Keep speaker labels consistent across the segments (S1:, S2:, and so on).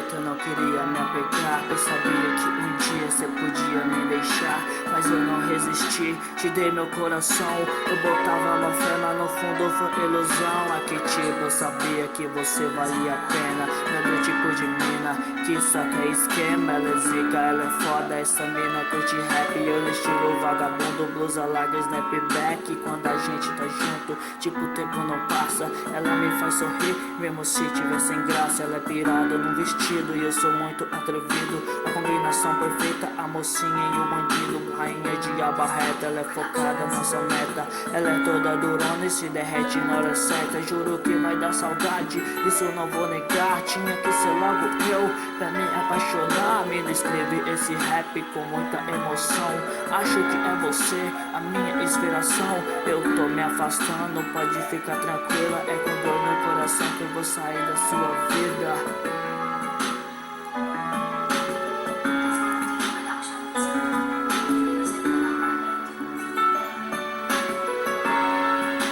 S1: bonita, não queria me apegar. Eu sabia que um dia cê podia me deixar, mas eu não resisti, te dei meu coração. Eu botava uma fé, mas no fundo foi ilusão. Aqui tipo, eu sabia que você valia a pena. Não é do tipo de mina que só quer esquema. Ela é zica, ela é foda, essa mina curte rap. Eu no estilo vagabundo, blusa larga, snapback. Quando a gente tá junto, tipo o tempo não passa. Ela me faz sorrir, mesmo se tiver sem graça. Ela é pirada num vestido e eu sou muito atrevido. A combinação perfeita, a mocinha e o bandido. Rainha de aba reta, ela é focada, nossa meta. Ela é toda durona e se derrete na hora certa. Juro que vai dar saudade, isso eu não vou negar. Tinha que ser logo eu, pra me apaixonar. Me escreve esse rap com muita emoção. Acho que é você, a minha inspiração. Eu tô me afastando, pode ficar tranquila. É com dor no coração que eu vou sair da sua vida.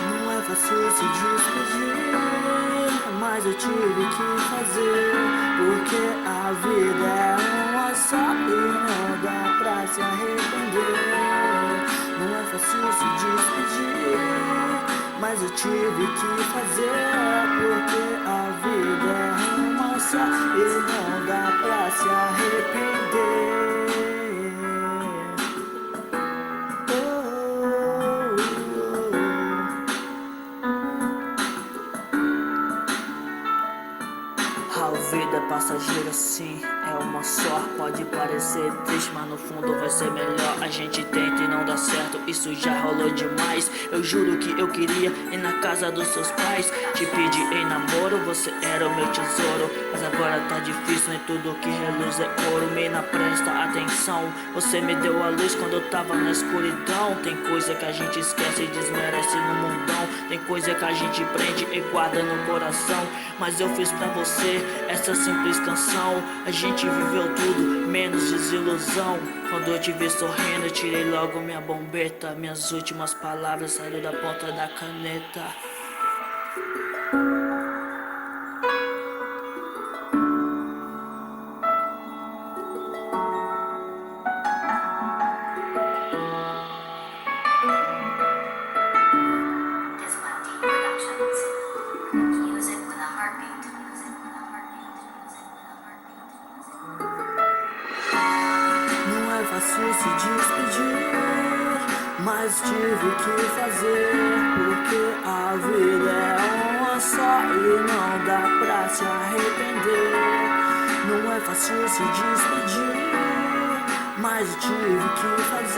S1: Não é fácil se despedir, mas eu tive que fazer, porque a vida é uma só e não dá pra se arrepender. Não é fácil se despedir, mas eu tive que fazer, porque a vida é uma só e não dá pra se arrepender. A vida é passageira, sim, é uma só. Pode parecer triste, mas no fundo vai ser melhor. A gente tenta e não dá certo, isso já rolou demais. Eu juro que eu queria ir na casa dos seus pais, te pedir em namoro, você era o meu tesouro. Mas agora tá difícil, nem tudo que reluz é ouro. Mina, presta atenção, você me deu a luz quando eu tava na escuridão. Tem coisa que a gente esquece e desmerece no mundão. Tem coisa que a gente prende e guarda no coração. Mas eu fiz pra você essa simples canção. A gente viveu tudo, menos desilusão. Quando eu te vi sorrindo, eu tirei logo minha bombeta. Minhas últimas palavras saíram da ponta da caneta. Não é fácil se despedir, mas tive que fazer, porque a vida é uma só e não dá pra se arrepender. Não é fácil se despedir, mas tive que fazer.